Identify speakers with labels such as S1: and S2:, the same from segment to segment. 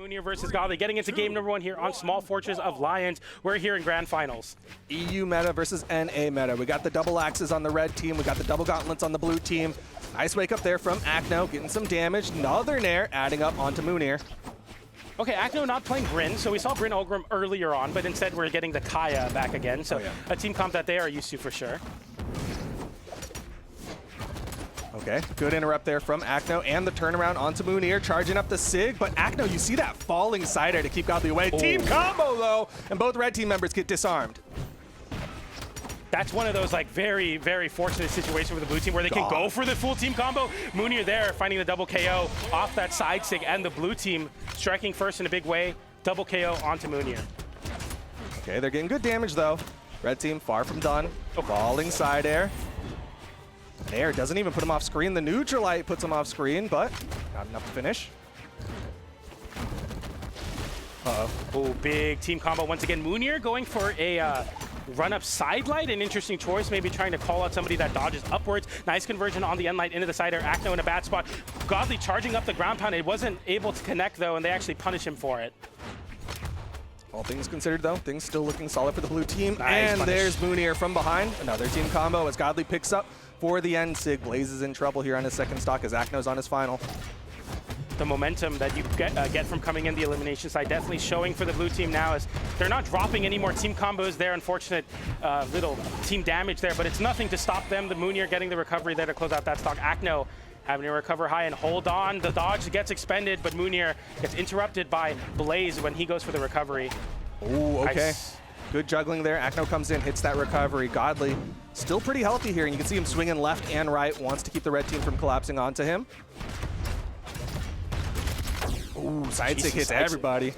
S1: Mounir versus Godly, getting into game number 1 here on Small Fortress of Lions. We're here in Grand Finals.
S2: EU meta versus NA meta. We got the double axes on the red team. We got the double gauntlets on the blue team. Nice wake up there from Acno, getting some damage. Another Nair adding up onto Mounir.
S1: Okay, Acno not playing Brynn, so we saw Brynn Ulgrim earlier on, but instead we're getting the Kaya back again. So a team comp that they are used to for sure.
S2: Okay, good interrupt there from Acno and the turnaround onto Mounir, charging up the Sig, but Acno, you see that falling side air to keep Godly away. Oh. Team combo though, and both red team members get disarmed.
S1: That's one of those like very, very fortunate situations for the blue team where they can go for the full team combo. Mounir there finding the double KO off that side Sig, and the blue team striking first in a big way. Double KO onto Mounir.
S2: Okay, they're getting good damage though. Red team far from done. Falling side air. Nair doesn't even put him off screen. The Neutralite puts him off screen, but not enough to finish. Uh-oh.
S1: Oh, big team combo once again. Mounir going for a run-up side light, an interesting choice, maybe trying to call out somebody that dodges upwards. Nice conversion on the end light into the side air. Acno in a bad spot. Godly charging up the ground pound. It wasn't able to connect though, and they actually punish him for it.
S2: All things considered though, things still looking solid for the blue team.
S1: Nice
S2: and
S1: punish.
S2: There's Mounir from behind. Another team combo as Godly picks up for the end. Sig Blaze is in trouble here on his second stock as Acno's on his final.
S1: The momentum that you get from coming in the elimination side definitely showing for the blue team now, as they're not dropping any more team combos there. Unfortunate little team damage there, but it's nothing to stop them. The Mounir getting the recovery there to close out that stock. Acno having to recover high and hold on. The dodge gets expended, but Mounir gets interrupted by Blaze when he goes for the recovery.
S2: Oh, okay.
S1: Nice.
S2: Good juggling there. Acno comes in, hits that recovery. Godly still pretty healthy here, and you can see him swinging left and right. Wants to keep the red team from collapsing onto him. Ooh, side Sig hits everybody.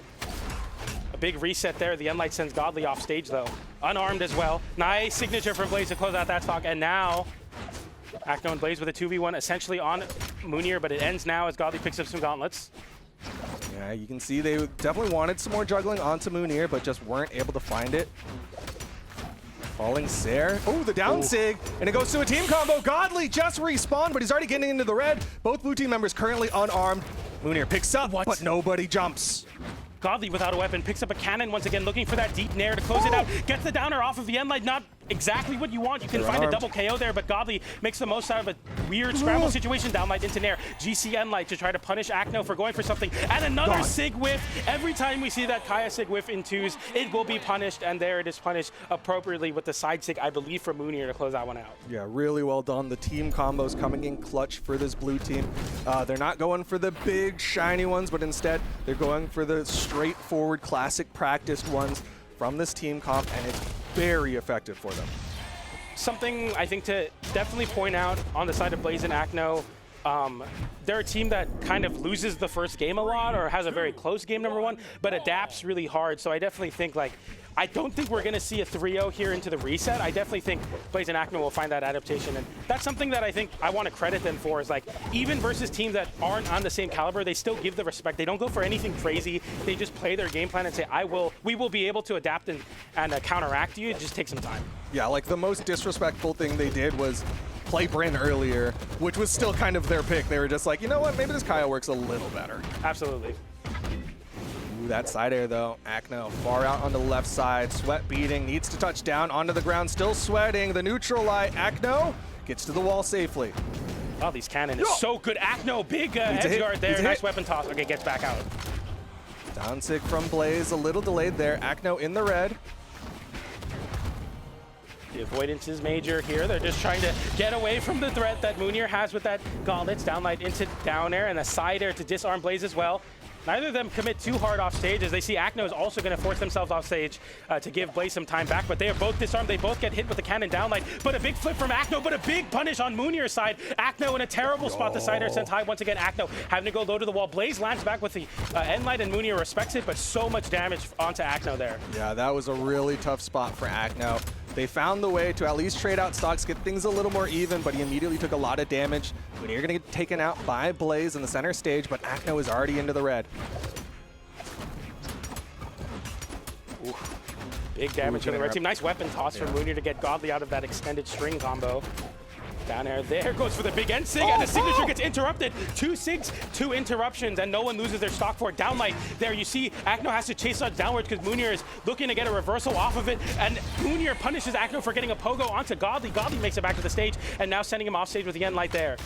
S1: A big reset there. The end light sends Godly off stage though. Unarmed as well. Nice signature from Blaze to close out that stock, and now Acno and Blaze with a 2v1 essentially on Mounir, but it ends now as Godly picks up some gauntlets.
S2: Yeah, you can see they definitely wanted some more juggling onto Mounir, but just weren't able to find it. Falling Sair. Oh, the down Sig, and it goes to a team combo. Godly just respawned, but he's already getting into the red. Both blue team members currently unarmed. Mounir picks up, but nobody jumps.
S1: Godly without a weapon picks up a cannon once again, looking for that deep nair to close it out. Gets the downer off of the end light. Not exactly what you want. You can find a double KO there, but Godly makes the most out of a weird scramble situation. Down light into nair. GC end light to try to punish Acno for going for something. And another Sig whiff. Every time we see that Kaya Sig whiff in twos, it will be punished, and there it is punished appropriately with the side Sig, I believe, from Mounir to close that one out.
S2: Yeah, really well done. The team combos coming in clutch for this blue team. They're not going for the big, shiny ones, but instead they're going for the straightforward, classic practiced ones from this team comp, and it's very effective for them.
S1: Something I think to definitely point out on the side of Blaze and Acno, they're a team that kind of loses the first game a lot, or has a very close game number 1, but adapts really hard. So I definitely think, like, I don't think we're going to see a 3-0 here into the reset. I definitely think Blaze and Acno will find that adaptation, and that's something that I think I want to credit them for, is like, even versus teams that aren't on the same caliber, they still give the respect. They don't go for anything crazy. They just play their game plan and say, we will be able to adapt and counteract you. It just takes some time.
S2: Yeah, like the most disrespectful thing they did was play Brynn earlier, which was still kind of their pick. They were just like, you know what, maybe this Kaya works a little better.
S1: Absolutely.
S2: Ooh, that side air though, Acno far out on the left side, sweat beating, needs to touch down onto the ground, still sweating. The neutral light, Acno gets to the wall safely.
S1: Oh, these cannon is so good. Acno, big edge guard there, nice weapon toss. Okay, gets back out.
S2: Down Sig from Blaze, a little delayed there. Acno in the red.
S1: The avoidance is major here. They're just trying to get away from the threat that Mounir has with that gauntlets. Downlight into down air, and a side air to disarm Blaze as well. Neither of them commit too hard off stage, as they see Acno is also going to force themselves off stage to give Blaze some time back, but they are both disarmed. They both get hit with the cannon downlight, but a big flip from Acno, but a big punish on Mounir's side. Acno in a terrible spot. The side air sent high once again. Acno having to go low to the wall. Blaze lands back with the end light, and Mounir respects it, but so much damage onto Acno there. Yeah,
S2: that was a really tough spot for Acno. They found the way to at least trade out stocks, get things a little more even, but he immediately took a lot of damage. Mounir gonna get taken out by Blaze in the center stage, but Acno is already into the red.
S1: Ooh. Big damage from the red team. Nice weapon toss from Mounir to get Godly out of that extended string combo. Down air there, goes for the big end sig, and the signature gets interrupted. 2 sigs, 2 interruptions, and no one loses their stock for it. Downlight there, you see Acno has to chase us downwards because Mounir is looking to get a reversal off of it, and Mounir punishes Acno for getting a pogo onto Godly. Godly makes it back to the stage, and now sending him off stage with the end light there.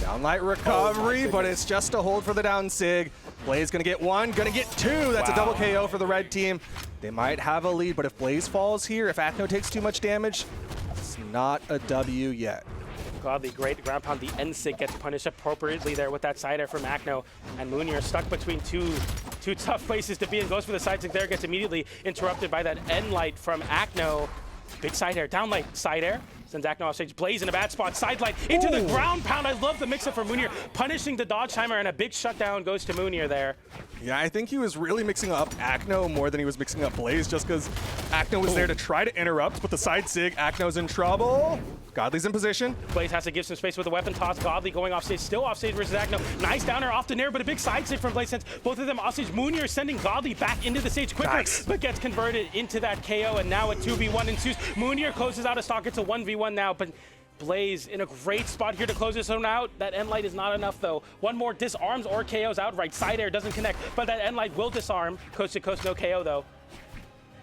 S2: Downlight recovery, but it's just a hold for the down sig. Blaze gonna get 1, gonna get 2. That's a double KO for the red team. They might have a lead, but if Blaze falls here, if Acno takes too much damage, it's not a W yet.
S1: Godly, great ground pound. The end sig gets punished appropriately there with that side air from Acno, and Mounir stuck between two tough places to be, and goes for the side sig there, gets immediately interrupted by that end light from Acno. Big side air, down light, side air. Sends Acno off stage. Blaze in a bad spot. Side light into the ground pound. I love the mix-up from Mounir, punishing the dodge timer, and a big shutdown goes to Mounir there.
S2: Yeah, I think he was really mixing up Acno more than he was mixing up Blaze, just because Acno was there to try to interrupt, but the side sig, Acno's in trouble. Godly's in position.
S1: Blaze has to give some space with a weapon toss. Godly going off stage, still off stage versus Acno. Nice downer off the nair, but a big side sig from Blaze sends both of them off stage. Mounir sending Godly back into the stage quicker, but gets converted into that KO, and now a 2v1 ensues. Mounir closes out a stock. It's a 1v1 now, but Blaze in a great spot here to close this one out. That end light is not enough though. One more disarms or KOs outright. Side air doesn't connect, but that end light will disarm. Coast to coast, no KO though.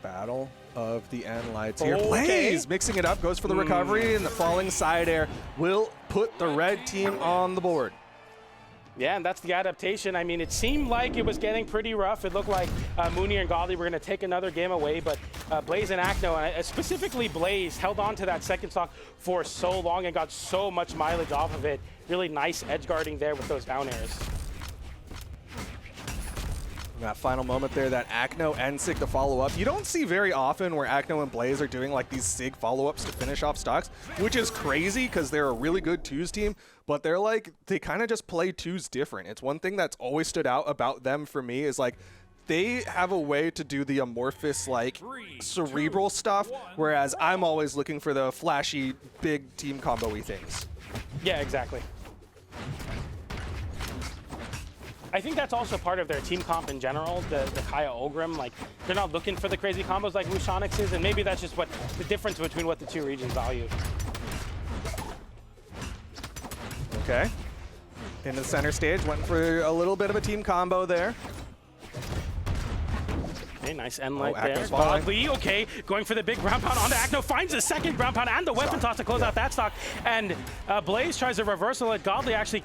S2: Battle of the end lights here. Blaze mixing it up, goes for the recovery, and the falling side air will put the red team on the board.
S1: Yeah, and that's the adaptation. I mean, it seemed like it was getting pretty rough. It looked like Mounir and Godly were going to take another game away, but Blaze and Acno, specifically Blaze, held on to that second stock for so long and got so much mileage off of it. Really nice edge guarding there with those down airs.
S2: That final moment there, that Acno and Sig to follow up. You don't see very often where Acno and Blaze are doing like these Sig follow-ups to finish off stocks, which is crazy because they're a really good twos team, but they're like, they kind of just play twos different. It's one thing that's always stood out about them for me is like, they have a way to do the amorphous, like, cerebral stuff, whereas I'm always looking for the flashy, big team combo-y things.
S1: Yeah, exactly. I think that's also part of their team comp in general, the Kaya Ogrim. Like, they're not looking for the crazy combos like Lucianix is, and maybe that's just what the difference between what the two regions value.
S2: Okay. Into the center stage, went for a little bit of a team combo there.
S1: Okay, nice end light there. Godly, okay, going for the big ground pound onto Acno, finds the second ground pound and the weapon toss to close out that stock. And Blaze tries a reversal at Godly, actually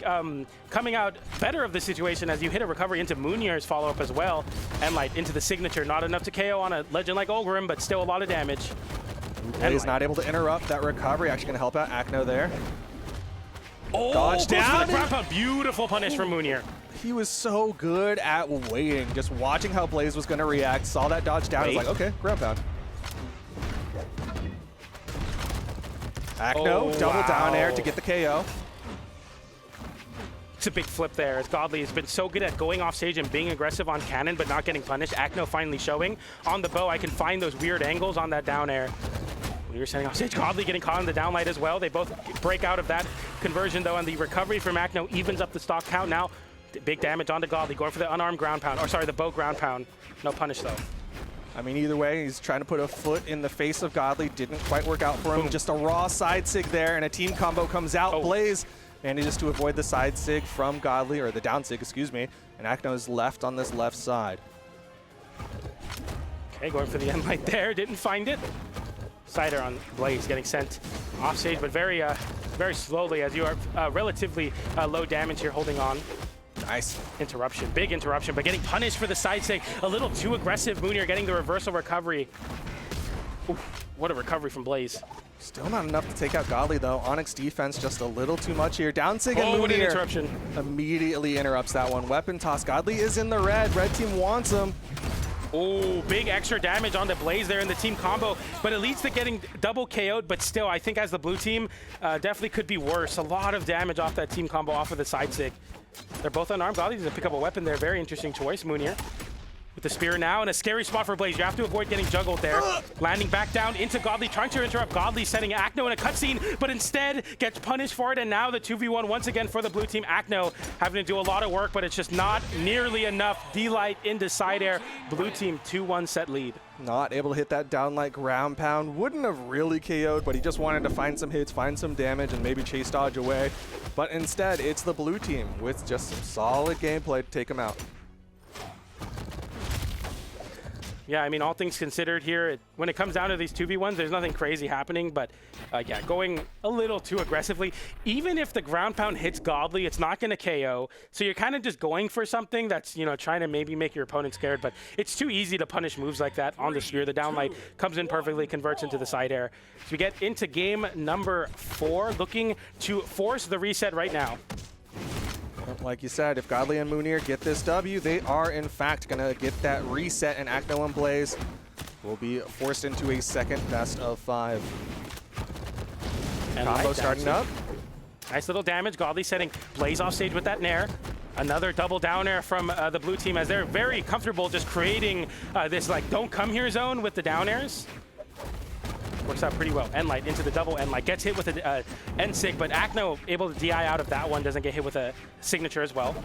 S1: coming out better of the situation as you hit a recovery into Mounir's follow-up as well. End light into the signature, not enough to KO on a legend like Ogrim, but still a lot of damage.
S2: Blaze not able to interrupt that recovery, actually gonna help out Acno there.
S1: Oh,
S2: dodge down.
S1: The ground pound. Beautiful punish from Mounir.
S2: He was so good at waiting, just watching how Blaze was going to react, saw that dodge down, was like, okay, ground pound. Acno, double down air to get the KO.
S1: It's a big flip there, as Godly has been so good at going off stage and being aggressive on cannon, but not getting punished. Acno finally showing. On the bow, I can find those weird angles on that down air. We were sending off stage. Godly getting caught in the downlight as well. They both break out of that conversion, though, and the recovery from Acno evens up the stock count now. Big damage onto Godly, going for the unarmed ground pound, or sorry, the bow ground pound. No punish though.
S2: I mean, either way, he's trying to put a foot in the face of Godly. Didn't quite work out for him. Boom. Just a raw side sig there, and a team combo comes out. Blaze manages to avoid the side sig from Godly, or the down sig, excuse me, and Acno is left on this left side.
S1: Okay, going for the end light there, didn't find it. Cider on Blaze getting sent off stage, but very slowly as you are relatively low damage here holding on.
S2: Nice.
S1: Interruption, big interruption, but getting punished for the side sig. A little too aggressive. Mounir getting the reversal recovery. Oof, what a recovery from Blaze.
S2: Still not enough to take out Godly though. Onyx defense just a little too much here. Down sig and Mounir
S1: interruption.
S2: Immediately interrupts that one. Weapon toss. Godly is in the red. Red team wants him.
S1: Oh, big extra damage on the Blaze there in the team combo, but it leads to getting double KO'd, but still, I think as the blue team, definitely could be worse. A lot of damage off that team combo off of the side sig. They're both unarmed. Godly needs to pick up a weapon there. Very interesting choice, Mounir. with the spear now, and a scary spot for Blaze. You have to avoid getting juggled there. Landing back down into Godly, trying to interrupt Godly, setting Acno in a cutscene, but instead gets punished for it, and now the 2v1 once again for the blue team. Acno having to do a lot of work, but it's just not nearly enough. D-Light into side air. Blue team 2-1 set lead.
S2: Not able to hit that down like ground pound. Wouldn't have really KO'd, but he just wanted to find some hits, find some damage, and maybe chase dodge away. But instead, it's the blue team with just some solid gameplay to take him out.
S1: Yeah, I mean, all things considered here, when it comes down to these 2v1s, there's nothing crazy happening, but yeah, going a little too aggressively. Even if the ground pound hits Godly, it's not going to KO. So you're kind of just going for something that's, you know, trying to maybe make your opponent scared, but it's too easy to punish moves like that on the spear. The downlight comes in perfectly, converts into the side air. So we get into game number 4, looking to force the reset right now.
S2: Like you said, if Godly and Mounir get this W, they are in fact going to get that reset, and Acno and Blaze will be forced into a second best of 5.
S1: And
S2: combo starting up.
S1: Nice little damage. Godly setting Blaze off stage with that nair. Another double down air from the blue team, as they're very comfortable just creating this like don't come here zone with the down airs. Works out pretty well. Endlight into the double Endlight. Gets hit with an End-Sig, but Acno able to DI out of that one. Doesn't get hit with a signature as well.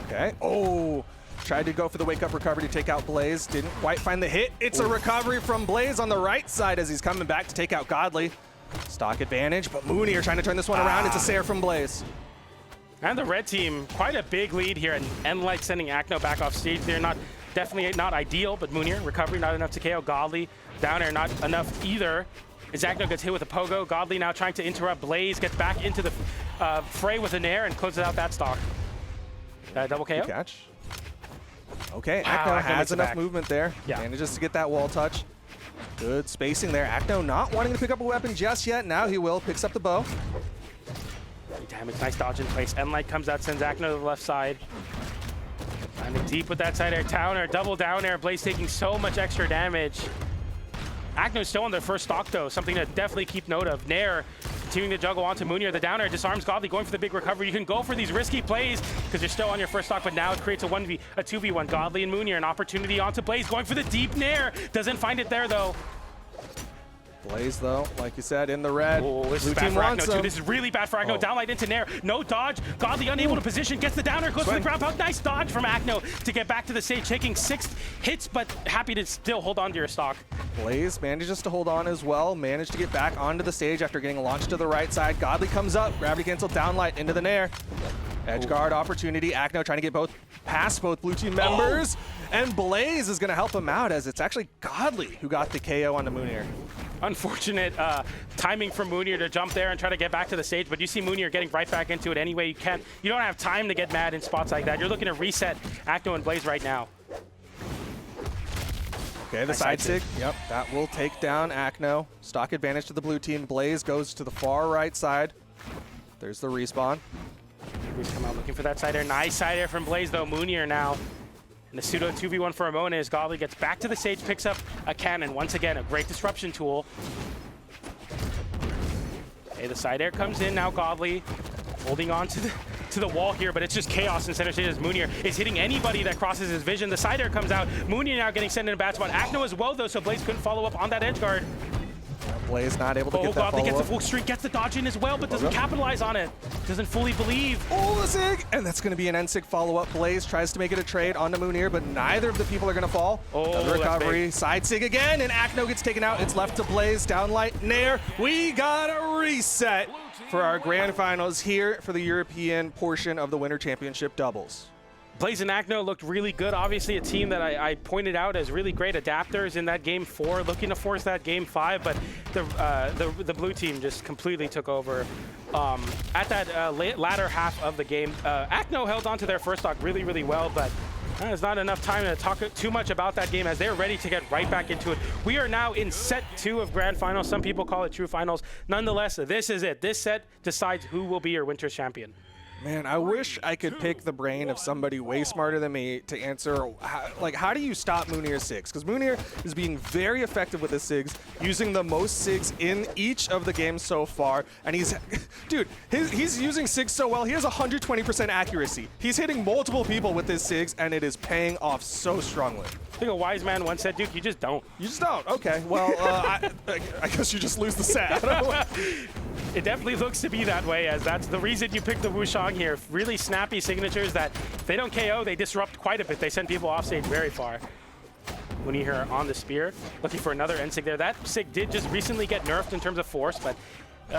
S2: Okay. Oh, tried to go for the wake-up recovery to take out Blaze. Didn't quite find the hit. It's a recovery from Blaze on the right side as he's coming back to take out Godly. Stock advantage, but Mounir trying to turn this one around. It's a Sair from Blaze.
S1: And the red team, quite a big lead here, and Endlight sending Acno back off stage. They're definitely not ideal, but Mounir, recovery not enough to KO. Godly, down air not enough either. As Acno gets hit with a pogo. Godly now trying to interrupt Blaze, gets back into the fray with a nair and closes out that stock. Double KO.
S2: Good catch. Okay,
S1: Wow,
S2: Acno
S1: Acno
S2: has
S1: makes it
S2: enough
S1: back.
S2: movement there.
S1: Yeah.
S2: Manages to get that wall touch. Good spacing there. Acno not wanting to pick up a weapon just yet. Now he will. Picks up the bow.
S1: Great damage, nice dodge in place. Endlight comes out, sends Acno to the left side. Landing deep with that side air, down air, double down air. Blaze taking so much extra damage. Acno's still on their first stock though, something to definitely keep note of. Nair continuing to juggle onto Mounir. The down air disarms Godly, going for the big recovery. You can go for these risky plays because you're still on your first stock, but now it creates a 2v1. Godly and Mounir, an opportunity onto Blaze, going for the deep Nair. Doesn't find it there though.
S2: Blaze, though, like you said, in the red.
S1: Oh, this
S2: Blue
S1: is bad
S2: team
S1: for
S2: wants
S1: Acno, too.
S2: him.
S1: This is really bad for Acno.
S2: Oh.
S1: Downlight into Nair. No dodge. Godly unable to position. Gets the downer. Goes for the ground pound. Nice dodge from Acno to get back to the stage. Taking 6 hits, but happy to still hold on to your stock.
S2: Blaze manages to hold on as well. Managed to get back onto the stage after getting launched to the right side. Godly comes up. Gravity cancel downlight into the Nair. Edge guard opportunity. Acno trying to get past both blue team members. And Blaze is going to help him out, as it's actually Godly who got the KO onto Mounir.
S1: Unfortunate timing from Mounir to jump there and try to get back to the stage, but you see Mounir getting right back into it anyway. You don't have time to get mad in spots like that. You're looking to reset Acno and Blaze right now.
S2: Okay, the side sig. Yep, that will take down Acno. Stock advantage to the blue team. Blaze goes to the far right side. There's the respawn.
S1: He's come out looking for that side air. Nice side air from Blaze though. Mounir now in the pseudo 2v1 for Ramona as Godly gets back to the stage, picks up a cannon. Once again, a great disruption tool. Okay, the side air comes in now. Godly holding on to the wall here, but it's just chaos in center stage as Mounir is hitting anybody that crosses his vision. The side air comes out. Mounir now getting sent in a bad spot. Acno as well though, so Blaze couldn't follow up on that edge guard.
S2: Blaze not able to get that
S1: Godly gets the
S2: follow-up.
S1: full streak, gets the dodge in as well, but doesn't capitalize on it. Doesn't fully believe.
S2: Oh, the sig! And that's going to be an N-Sig follow-up. Blaze tries to make it a trade onto Mounir, but neither of the people are going to fall.
S1: Oh,
S2: Another
S1: that's
S2: recovery.
S1: big.
S2: Side sig again, and Acno gets taken out. It's left to Blaze. Downlight, Nair. We got a reset for our grand finals here for the European portion of the Winter Championship doubles.
S1: Blaze and Acno looked really good. Obviously, a team that I pointed out as really great adapters in that game 4, looking to force that game 5, but the blue team just completely took over at that latter half of the game. Acno held on to their first stock really, really well, but there's not enough time to talk too much about that game as they're ready to get right back into it. We are now in set 2 of Grand Finals. Some people call it True Finals. Nonetheless, this is it. This set decides who will be your Winter champion.
S2: Man, I wish I could pick the brain of somebody way smarter than me to answer, how do you stop Mounir's SIGs? Because Mounir is being very effective with his SIGs, using the most SIGs in each of the games so far. And he's using SIGs so well, he has 120% accuracy. He's hitting multiple people with his SIGs, and it is paying off so strongly.
S1: I think a wise man once said, Duke, you just don't.
S2: You just don't? Okay, well, I guess you just lose the set.
S1: It definitely looks to be that way, as that's the reason you picked the Wushang here. Really snappy signatures that if they don't KO, they disrupt quite a bit. They send people off stage very far. Mounir here on the spear, looking for another N-Sig there. That Sig did just recently get nerfed in terms of force, but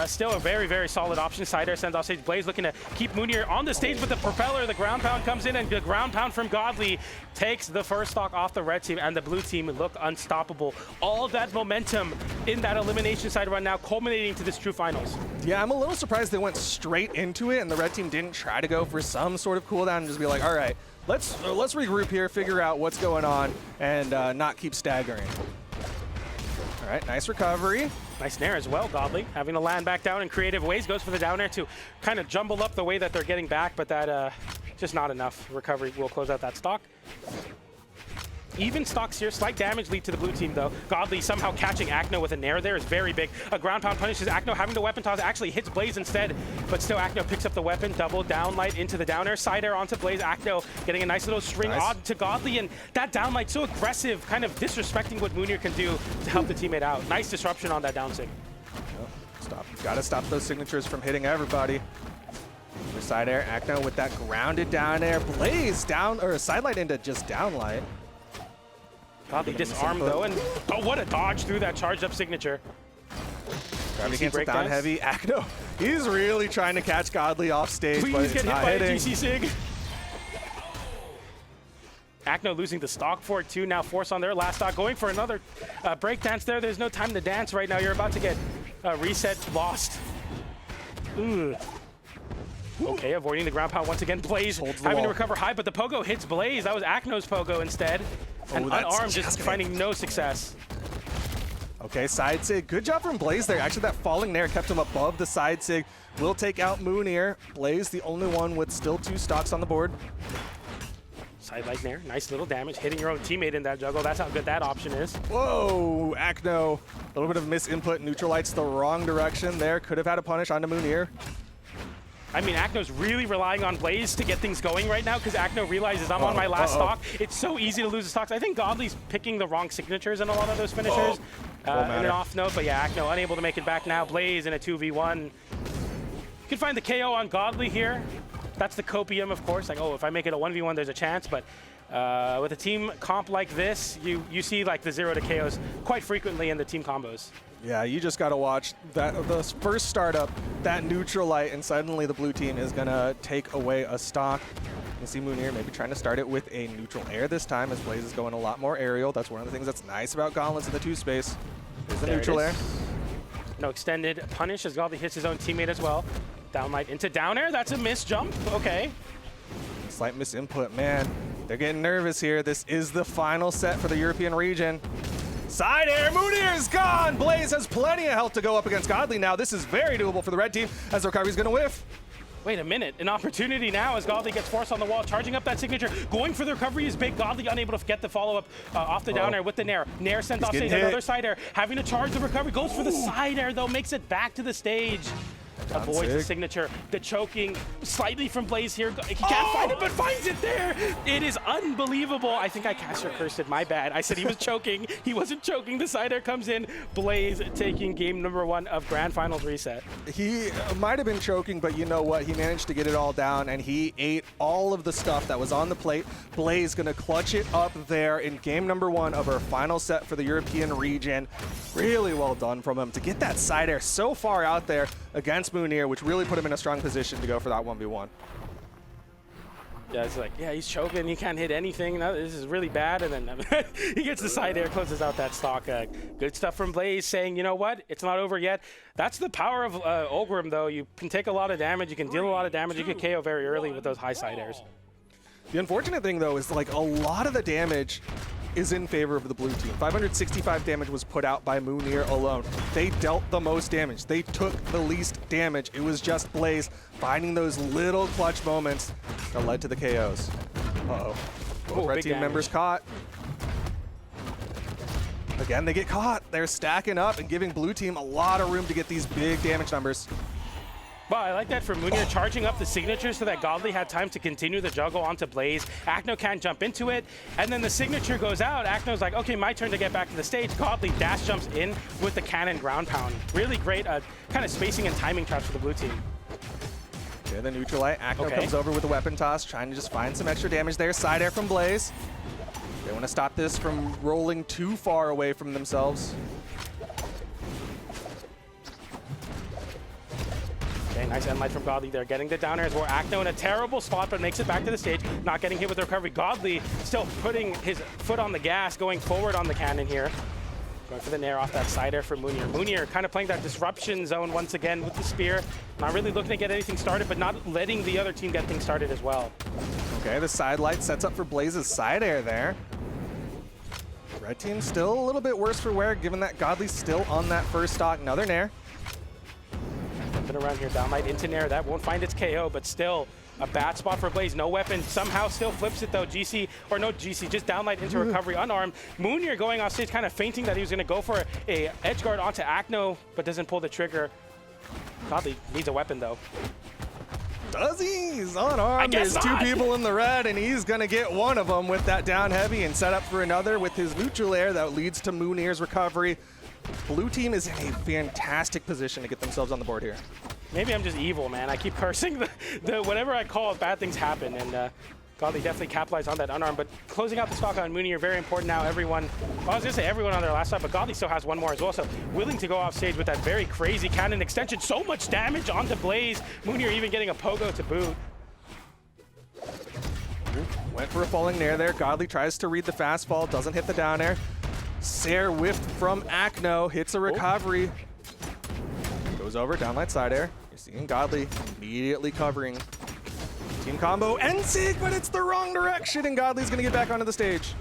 S1: still a very, very solid option. Side air sends off stage. Blaze looking to keep Mounir on the stage with the propeller. The ground pound comes in, and the ground pound from Godly takes the first stock off the red team, and the blue team look unstoppable. All of that momentum in that elimination side run now culminating to this true finals.
S2: Yeah, I'm a little surprised they went straight into it, and the red team didn't try to go for some sort of cooldown and just be like, all right, let's regroup here, figure out what's going on, and not keep staggering. All right, nice recovery.
S1: Nice nair as well, Godly. Having to land back down in creative ways. Goes for the down air to kind of jumble up the way that they're getting back, but that just not enough. Recovery will close out that stock. Even stocks here. Slight damage lead to the blue team, though. Godly somehow catching Acno with a nair there is very big. A ground pound punishes Acno, having to weapon toss. Actually hits Blaze instead, but still Acno picks up the weapon. Double down light into the down air. Side air onto Blaze. Acno getting a nice little string on to Godly, and that down light so aggressive, kind of disrespecting what Mounir can do to help the teammate out. Nice disruption on that down sig.
S2: Stop. Gotta stop those signatures from hitting everybody. For side air, Acno with that grounded down air. Blaze down, or side light into just down light.
S1: Godly disarmed though, and oh, what a dodge through that charged up signature.
S2: Gravity cancel down heavy. Acno, he's really trying to catch Godly off stage,
S1: Please
S2: but it's
S1: get
S2: not
S1: hit by
S2: hitting.
S1: a GC Sig. Acno losing the stock for it too. Now force on their last stock, going for another breakdance there. There's no time to dance right now. You're about to get reset, lost. Ooh. Okay, avoiding the ground pound once again. Blaze having to recover high, but the pogo hits Blaze. That was Acno's pogo instead. And unarmed, just finding no success.
S2: Okay, side sig. Good job from Blaze there. Actually, that falling nair kept him above the side sig. Will take out Mounir. Blaze, the only one with still 2 stocks on the board.
S1: Side light nair, nice little damage. Hitting your own teammate in that juggle. That's how good that option is.
S2: Whoa, Acno. A little bit of misinput. Neutralites the wrong direction there. Could have had a punish onto Mounir.
S1: I mean, Acno's really relying on Blaze to get things going right now, because Acno realizes I'm on my last stock. It's so easy to lose the stocks. I think Godly's picking the wrong signatures in a lot of those finishers. In an off note, but yeah, Acno unable to make it back now. Blaze in a 2v1. You can find the KO on Godly here. That's the copium, of course. Like, oh, if I make it a 1v1, there's a chance. But with a team comp like this, you see like the 0 to KOs quite frequently in the team combos.
S2: Yeah, you just got to watch that the first startup, that neutral light, and suddenly the blue team is going to take away a stock. You see Mounir maybe trying to start it with a neutral air this time, as Blaze is going a lot more aerial. That's one of the things that's nice about Gauntlets in the 2 space. Is the neutral air.
S1: No extended punish as Godly hits his own teammate as well. Down light into down air. That's a miss jump. Okay.
S2: Slight misinput, man. They're getting nervous here. This is the final set for the European region. Side air, Mounir is gone! Blaze has plenty of health to go up against Godly now. This is very doable for the red team, as the recovery's gonna whiff.
S1: Wait a minute, an opportunity now as Godly gets forced on the wall, charging up that signature, going for the recovery is big. Godly unable to get the follow-up off the down air with the nair. Nair sends off stage, another side air, having to charge the recovery, goes for the side air though, makes it back to the stage. Avoids the signature. The choking slightly from Blaze here. He can't find it, but finds it there. It is unbelievable. I think I caster cursed it. My bad. I said he was choking. He wasn't choking. The side air comes in. Blaze taking game number 1 of Grand Finals reset.
S2: He might have been choking, but you know what? He managed to get it all down, and he ate all of the stuff that was on the plate. Blaze gonna clutch it up there in game number 1 of our final set for the European region. Really well done from him to get that side air so far out there against Mounir, which really put him in a strong position to go for that 1v1.
S1: Yeah, it's like, yeah, he's choking, he can't hit anything. No, this is really bad, and then he gets the side air, closes out that stock. Good stuff from Blaze, saying, you know what, it's not over yet. That's the power of Ulgrim, though. You can take a lot of damage, you can deal a lot of damage, you can KO very early with those high side airs.
S2: The unfortunate thing, though, is like a lot of the damage is in favor of the blue team. 565 damage was put out by Mounir alone. They dealt the most damage. They took the least damage. It was just Blaze finding those little clutch moments that led to the KOs. Uh-oh. Both red team members caught. Again, they get caught. They're stacking up and giving blue team a lot of room to get these big damage numbers.
S1: Well, I like that for Mounir charging up the signature so that Godly had time to continue the juggle onto Blaze. Acno can't jump into it, and then the signature goes out. Acno's like, okay, my turn to get back to the stage. Godly dash jumps in with the cannon ground pound. Really great kind of spacing and timing traps for the blue team.
S2: Okay, the neutralite. Acno comes over with a weapon toss, trying to just find some extra damage there. Side air from Blaze. They want to stop this from rolling too far away from themselves.
S1: Okay, nice end light from Godly there. Getting the down air as well. Acno in a terrible spot, but makes it back to the stage. Not getting hit with the recovery. Godly still putting his foot on the gas, going forward on the cannon here. Going for the nair off that side air for Mounir. Mounir kind of playing that disruption zone once again with the spear. Not really looking to get anything started, but not letting the other team get things started as well.
S2: Okay, the side light sets up for Blaze's side air there. Red team still a little bit worse for wear, given that Godly's still on that first stock. Another nair.
S1: Around here, downlight into nair. That won't find its KO, but still a bad spot for Blaze. No weapon. Somehow still flips it though. GC, or no GC, just downlight into recovery, unarmed. Mounir going off stage, kind of feinting that he was going to go for a edge guard onto Acno, but doesn't pull the trigger. Godly needs a weapon though.
S2: Does he? He's unarmed. There's two people in the red, and he's going to get one of them with that down heavy and set up for another with his neutral air that leads to Mounir's recovery. Blue team is in a fantastic position to get themselves on the board here.
S1: Maybe I'm just evil, man. I keep cursing the whatever I call it, bad things happen, and Godly definitely capitalized on that unarmed. But closing out the stock on Mounir, very important now. Everyone, well, I was going to say everyone on their last stock, but Godly still has one more as well. So willing to go off stage with that very crazy cannon extension. So much damage onto Blaze. Mounir even getting a pogo to boot.
S2: Went for a falling nair there. Godly tries to read the fastball, doesn't hit the down air. Sair whiffed from Acno, hits a recovery. Goes over, downlight side air. You're seeing Godly immediately covering. Team combo, N-Sig, but it's the wrong direction, and Godly's gonna get back onto the stage.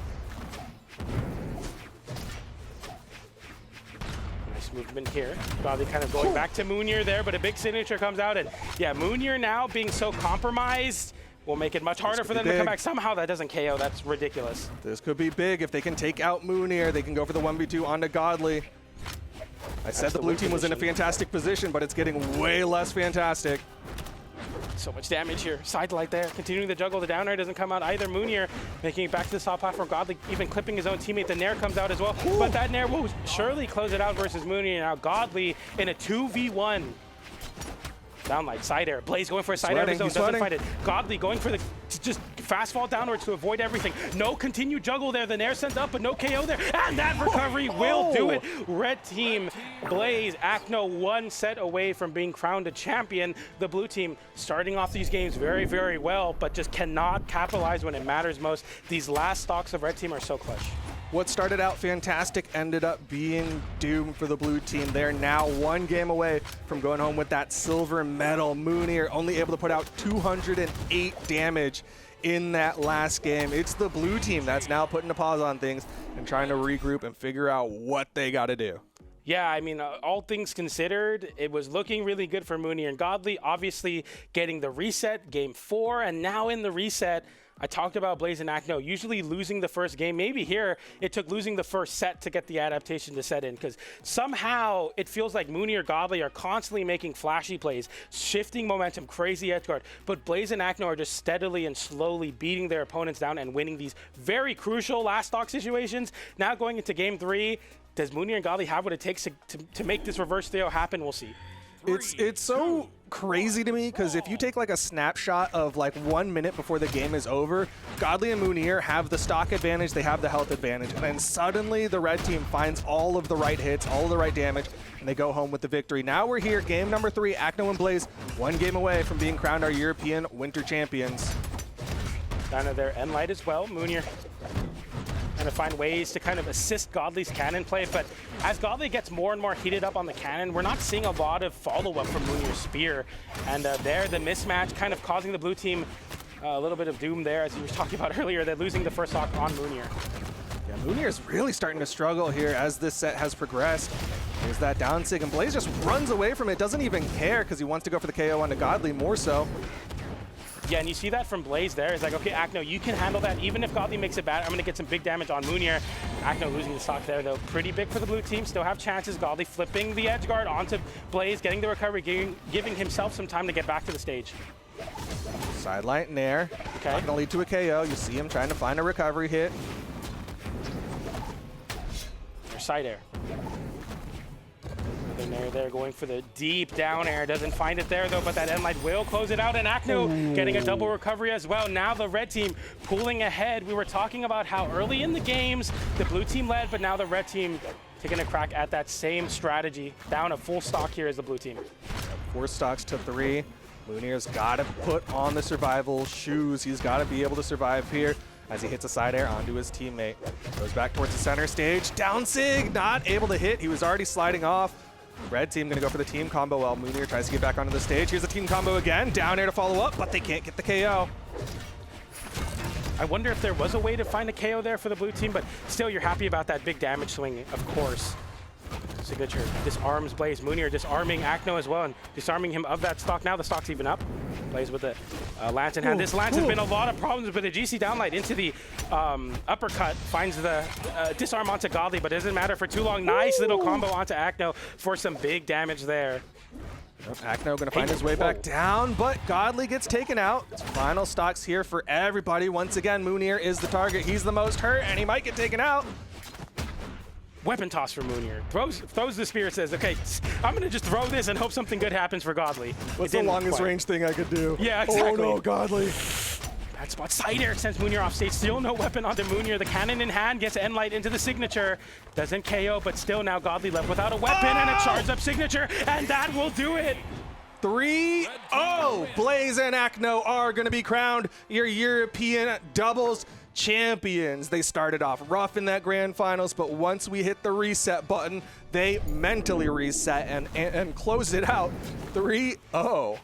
S1: Nice movement here. Godly kind of going back to Mounir there, but a big signature comes out, and yeah, Mounir now being so compromised will make it much harder for them to come back. Somehow that doesn't KO. That's ridiculous.
S2: This could be big. If they can take out Mounir, they can go for the 1v2 onto Godly. I said the blue team was in a fantastic position, but it's getting way less fantastic.
S1: So much damage here. Side light there. Continuing the juggle. The down air doesn't come out either. Mounir making it back to the top platform. Godly even clipping his own teammate. The nair comes out as well. Ooh. But that nair will surely close it out versus Mounir. Now Godly in a 2v1. Downlight, side air. Blaze going for a side air of his own, doesn't find it. Godly going for the just fast fall downwards to avoid everything. No continued juggle there. The nair sent up, but no KO there. And that recovery will do it. Red team, Blaze, Acno one set away from being crowned a champion. The blue team starting off these games very, very well, but just cannot capitalize when it matters most. These last stocks of red team are so clutch.
S2: What started out fantastic ended up being doomed for the blue team. They're now one game away from going home with that silver medal. Mounir only able to put out 208 damage in that last game. It's the blue team that's now putting a pause on things and trying to regroup and figure out what they got to do.
S1: Yeah, I mean, all things considered, it was looking really good for Mounir and Godly. Obviously, getting the reset, game 4, and now in the reset, I talked about Blaze and Acno usually losing the first game. Maybe here it took losing the first set to get the adaptation to set in, because somehow it feels like Mounir or Godly are constantly making flashy plays, shifting momentum, crazy edge guard. But Blaze and Acno are just steadily and slowly beating their opponents down and winning these very crucial last stock situations. Now going into game 3, does Mounir and Godly have what it takes to make this reverse trio happen? We'll see.
S2: It's so crazy to me, because if you take like a snapshot of like 1 minute before the game is over, Godly and Mounir have the stock advantage, they have the health advantage, and then suddenly the red team finds all of the right hits, all of the right damage, and they go home with the victory. Now we're here, game number 3, Acno and Blaze, one game away from being crowned our European Winter Champions.
S1: Down to their end light as well. Mounir trying to find ways to kind of assist Godly's cannon play, but as Godly gets more and more heated up on the cannon, we're not seeing a lot of follow-up from Mounir's spear. And there, the mismatch kind of causing the blue team a little bit of doom there, as you were talking about earlier. They're losing the first stock on Mounir.
S2: Yeah, Mounir's really starting to struggle here as this set has progressed. There's that down sig, and Blaze just runs away from it, doesn't even care because he wants to go for the KO onto Godly more so.
S1: Yeah, and you see that from Blaze there. It's like, okay, Acno, you can handle that. Even if Godly makes it bad, I'm going to get some big damage on Mounir. Acno losing the stock there, though. Pretty big for the blue team. Still have chances. Godly flipping the edge guard onto Blaze, getting the recovery, giving himself some time to get back to the stage.
S2: Sideline Nair.
S1: Okay.
S2: Not going to lead to a KO. You see him trying to find a recovery hit.
S1: There's side air. Nair there going for the deep down air. Doesn't find it there, though, but that end light will close it out. And Acno getting a double recovery as well. Now the red team pulling ahead. We were talking about how early in the games the blue team led, but now the red team taking a crack at that same strategy. Down a full stock here as the blue team.
S2: 4 stocks to 3. Mounir's got to put on the survival shoes. He's got to be able to survive here as he hits a side air onto his teammate. Goes back towards the center stage. Down sig, not able to hit. He was already sliding off. Red team gonna go for the team combo while Mounir tries to get back onto the stage. Here's the team combo again. Down air to follow up, but they can't get the KO.
S1: I wonder if there was a way to find a KO there for the blue team, but still you're happy about that big damage swing, of course. Signature disarms Blaze. Mounir disarming Acno as well and disarming him of that stock. Now the stock's even up. Blaze with the lance in hand. This lance has been a lot of problems with the GC downlight into the uppercut. Finds the disarm onto Godly, but doesn't matter for too long. Nice little combo onto Acno for some big damage there.
S2: Acno gonna find his way back down, but Godly gets taken out. Final stocks here for everybody. Once again, Mounir is the target. He's the most hurt, and he might get taken out.
S1: Weapon toss for Mounir. Throws the spear, says, okay, I'm going to just throw this and hope something good happens for Godly.
S2: What's the longest range thing I could do?
S1: Yeah, exactly.
S2: Oh no, Godly.
S1: Bad spot. Side air sends Mounir off stage. Still no weapon onto Mounir. The cannon in hand gets end light into the signature. Doesn't KO, but still now Godly left without a weapon and a charged up signature, and that will do it.
S2: 3-0. Blaze and Acno are going to be crowned your European doubles champions. They started off rough in that grand finals, but once we hit the reset button, they mentally reset and closed it out 3-0.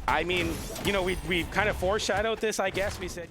S1: I mean, you know, we kind of foreshadowed this, I guess. We said...